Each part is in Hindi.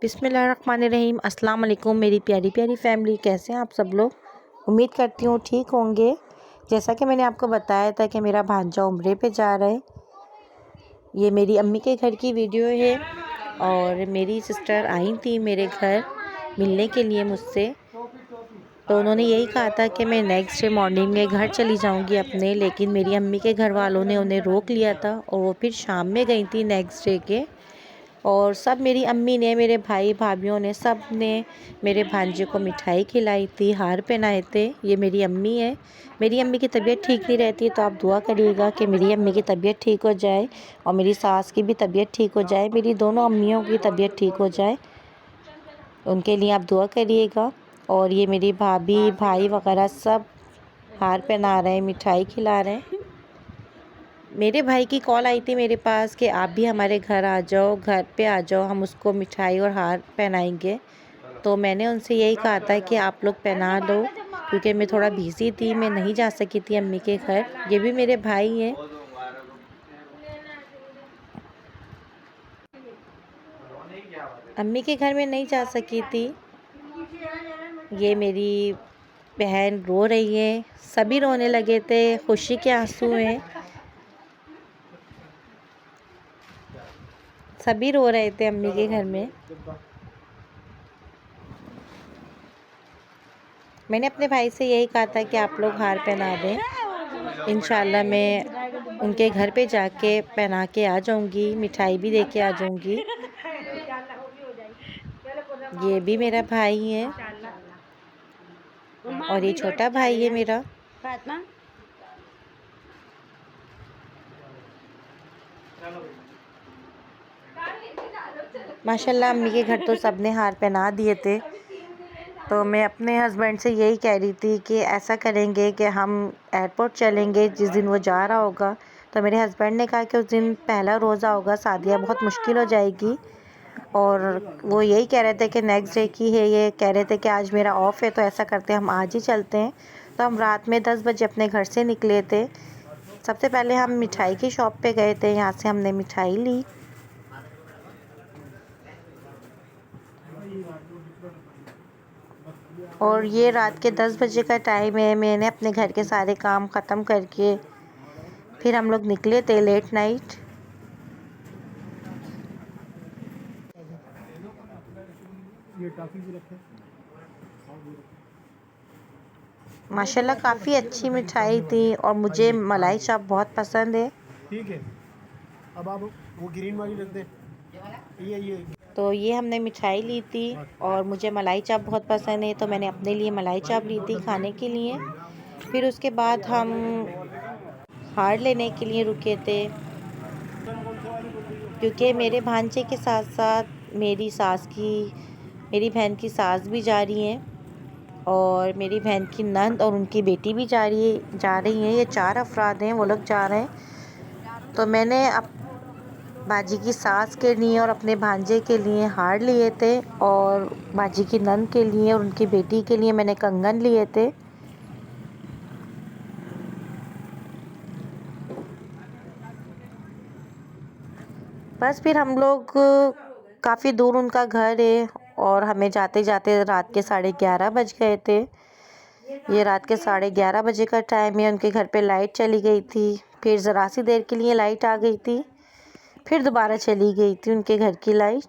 बिस्मिल्लाहिर्रहमानिर्रहीम। अस्सलाम वालेकुम मेरी प्यारी प्यारी फैमिली, कैसे हैं आप सब लोग। उम्मीद करती हूँ ठीक होंगे। जैसा कि मैंने आपको बताया था कि मेरा भांजा उम्रे पे जा रहा है। ये मेरी अम्मी के घर की वीडियो है और मेरी सिस्टर आई थी मेरे घर मिलने के लिए मुझसे। तो उन्होंने यही कहा था कि मैं नेक्स्ट डे मॉर्निंग में घर चली जाऊंगी अपने, लेकिन मेरी अम्मी के घर वालों ने उन्हें रोक लिया था और वो फिर शाम में गई थी नेक्स्ट डे के। और सब मेरी अम्मी ने, मेरे भाई भाभीयों ने, सब ने मेरे भांजे को मिठाई खिलाई थी, हार पहनाए थे। ये मेरी अम्मी है। मेरी अम्मी की तबीयत ठीक नहीं रहती, तो आप दुआ करिएगा कि मेरी अम्मी की तबीयत ठीक हो जाए और मेरी सास की भी तबीयत ठीक हो जाए, मेरी दोनों अम्मियों की तबीयत ठीक हो जाए, उनके लिए आप दुआ करिएगा। और ये मेरी भाभी भाई वगैरह सब हार पहना रहे हैं, मिठाई खिला रहे हैं। मेरे भाई की कॉल आई थी मेरे पास कि आप भी हमारे घर आ जाओ, घर पे आ जाओ, हम उसको मिठाई और हार पहनाएंगे। तो मैंने उनसे यही कहा था कि आप लोग पहना लो, क्योंकि मैं थोड़ा बिज़ी थी, मैं नहीं जा सकी थी अम्मी के घर। ये भी मेरे भाई हैं। अम्मी के घर में नहीं जा सकी थी। ये मेरी बहन रो रही है, सभी रोने लगे थे, खुशी के आंसू हैं, सभी रो रहे थे अम्मी के घर में। मैंने अपने भाई से यही कहा था कि आप लोग हार पहना दें। इंशाल्लाह मैं उनके घर पे जाके पहना के आ जाऊंगी, मिठाई भी दे के आ जाऊंगी। ये भी मेरा भाई है और ये छोटा भाई है मेरा। माशाल्लाह अम्मी के घर तो सबने हार पहना दिए थे। तो मैं अपने हस्बैंड से यही कह रही थी कि ऐसा करेंगे कि हम एयरपोर्ट चलेंगे जिस दिन वो जा रहा होगा। तो मेरे हस्बैंड ने कहा कि उस दिन पहला रोज़ा होगा, सादिया बहुत मुश्किल हो जाएगी। और वो यही कह रहे थे कि नेक्स्ट डे की है, ये कह रहे थे कि आज मेरा ऑफ़ है, तो ऐसा करते हैं हम आज ही चलते हैं। तो हम रात में 10 बजे अपने घर से निकले थे। सबसे पहले हम मिठाई की शॉप पे गए थे, यहाँ से हमने मिठाई ली। और ये रात के 10 बजे का टाइम है। मैंने अपने घर के सारे काम ख़त्म करके फिर हम लोग निकले थे लेट नाइट। माशाल्लाह काफ़ी अच्छी मिठाई थी और मुझे मलाई चाप बहुत पसंद है। ठीक है, अब आप वो ग्रीन वाली रख दें। ये तो ये हमने मिठाई ली थी और मुझे मलाई चाप बहुत पसंद है, तो मैंने अपने लिए मलाई चाप ली थी खाने के लिए। फिर उसके बाद हम हार लेने के लिए रुके थे, क्योंकि मेरे भांजे के साथ साथ मेरी बहन की सास भी जा रही हैं और मेरी बहन की नंद और उनकी बेटी भी जा रही हैं। ये 4 अफराद हैं, वो लोग जा रहे हैं। तो मैंने बाजी की सास के लिए और अपने भांजे के लिए हार लिए थे और बाजी की नंद के लिए और उनकी बेटी के लिए मैंने कंगन लिए थे। बस फिर हम लोग, काफ़ी दूर उनका घर है और हमें जाते जाते रात के 11:30 बज गए थे। ये रात के 11:30 बजे का टाइम है। उनके घर पे लाइट चली गई थी, फिर ज़रा सी देर के लिए लाइट आ गई थी, फिर दोबारा चली गई थी उनके घर की लाइट।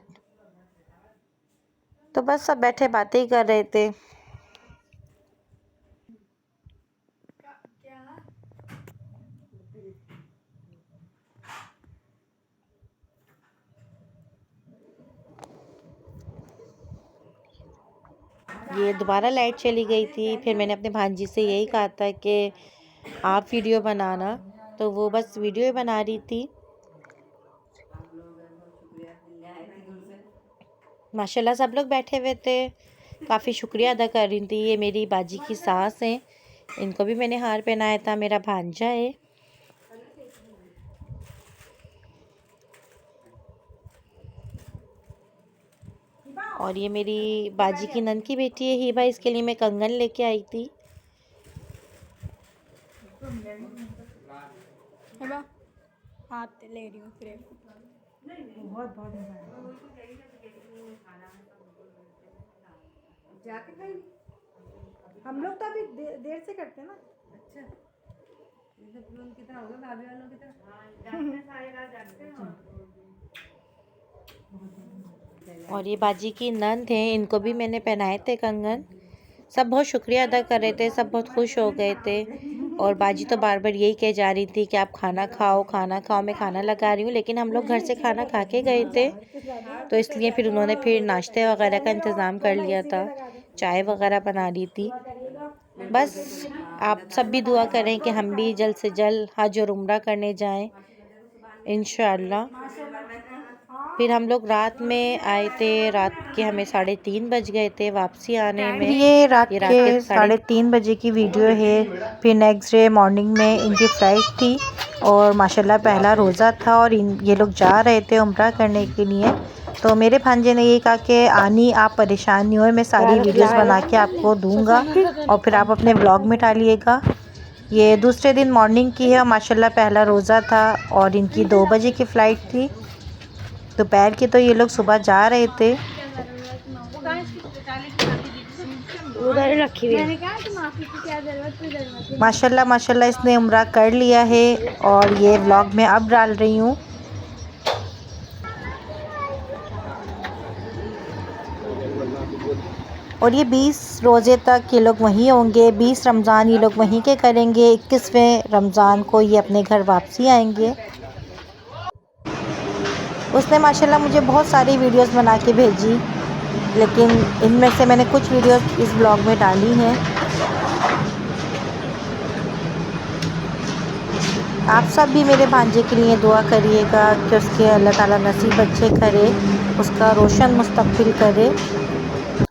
तो बस सब बैठे बातें ही कर रहे थे। ये दोबारा लाइट चली गई थी। फिर मैंने अपने भांजी से यही कहा था कि आप वीडियो बनाना, तो वो बस वीडियो ही बना रही थी। माशाल्लाह सब लोग बैठे हुए थे, काफ़ी शुक्रिया अदा कर रही थी। ये मेरी बाजी की सास हैं, इनको भी मैंने हार पहनाया था। मेरा भांजा है। और ये मेरी बाजी की नंद की बेटी है हिबा, इसके लिए मैं कंगन लेके आई थी। हाथ ले रही हूँ फिर। जाके खाई। हम लोग तो अभी देर से करते हैं ना। अच्छा, उनकी तरह हो गया, भाभी वालों की तरह सारी रात जागते हैं। और ये बाजी की नंद हैं, इनको भी मैंने पहनाए थे कंगन। सब बहुत शुक्रिया अदा कर रहे थे, सब बहुत खुश हो गए थे। और बाजी तो बार बार यही कह जा रही थी कि आप खाना खाओ खाना खाओ। मैं खाना लगा रही हूँ, लेकिन हम लोग घर से खाना खा के गए थे, तो इसलिए फिर उन्होंने फिर नाश्ते वगैरह का इंतज़ाम कर लिया था, चाय वगैरह बना ली थी। बस आप सब भी दुआ करें कि हम भी जल्द से जल्द हज और उम्रा करने जाएं इंशाअल्लाह। फिर हम लोग रात में आए थे, रात के हमें 3:30 बज गए थे वापसी आने में। ये रात के के 3:30 बजे की वीडियो है। फिर नेक्स्ट डे मॉर्निंग में इनकी फ़्लाइट थी और माशाल्लाह पहला रोज़ा था और ये लोग जा रहे थे उम्रा करने के लिए। तो मेरे भांजे ने ये कहा कि आनी आप परेशान नहीं हो, मैं सारी वीडियोस बना के आपको दूंगा और फिर आप अपने व्लॉग में डालिएगा। ये दूसरे दिन मॉर्निंग की है, माशाल्लाह पहला रोज़ा था और इनकी 2 बजे की फ़्लाइट थी दोपहर की। तो ये लोग सुबह जा रहे थे। माशाल्लाह माशाल्लाह इसने उम्रा कर लिया है और ये व्लॉग में अब डाल रही हूँ। और ये 20 रोज़े तक ये लोग वहीं होंगे, 20 रमज़ान ये लोग वहीं के करेंगे। 21वें रमज़ान को ये अपने घर वापसी आएंगे। उसने माशाल्लाह मुझे बहुत सारी वीडियोस बना के भेजी, लेकिन इनमें से मैंने कुछ वीडियोस इस ब्लॉग में डाली हैं। आप सब भी मेरे भांजे के लिए दुआ करिएगा कि उसके अल्लाह ताला नसीब अच्छे करे, उसका रोशन मुस्तकबिल करे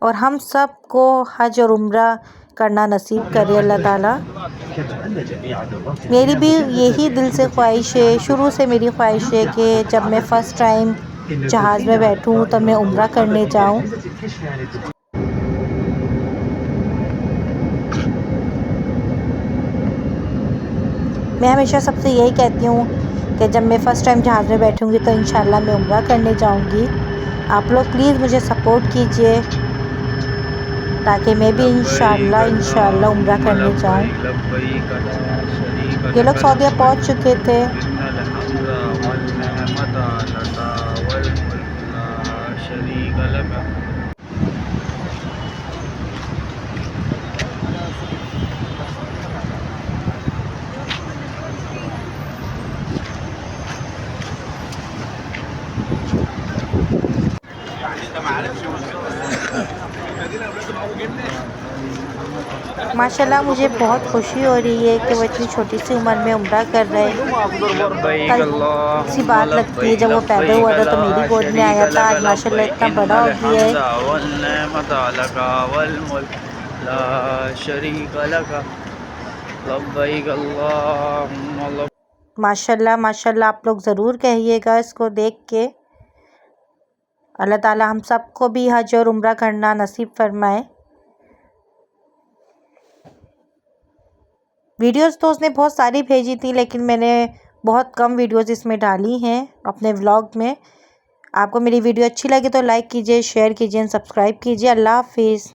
और हम सब को हज और उम्रा करना नसीब करे अल्लाह ताला। मेरी भी यही दिल से ख्वाहिश है, शुरू से मेरी ख्वाहिश है कि जब मैं फ़र्स्ट टाइम जहाज़ में बैठूं तब मैं उम्रा करने जाऊं। मैं हमेशा सबसे यही कहती हूँ कि जब मैं फ़र्स्ट टाइम जहाज़ में बैठूंगी तो इंशाल्लाह मैं उम्रा करने जाऊंगी। आप लोग प्लीज़ मुझे सपोर्ट कीजिए ताकि मैं भी इंशाल्लाह उम्रा करने जाऊं। ये लोग सऊदीया पहुंच चुके थे। माशाल्लाह मुझे बहुत खुशी हो रही है कि वो इतनी छोटी सी उम्र में उम्रा कर रहे हैं। कल सी बात लगती है जब वो पैदा हुआ था तो मेरी गोद में आया था, आज माशाल्लाह इतना बड़ा हो गया है। माशाल्लाह माशाल्लाह आप लोग ज़रूर कहिएगा इसको देख के। अल्लाह ताला हम सबको भी हज और उम्रा करना नसीब फरमाए। वीडियोस तो उसने बहुत सारी भेजी थी, लेकिन मैंने बहुत कम वीडियोस इसमें डाली हैं अपने व्लॉग में। आपको मेरी वीडियो अच्छी लगी तो लाइक कीजिए, शेयर कीजिए, सब्सक्राइब कीजिए। अल्लाह हाफिज़।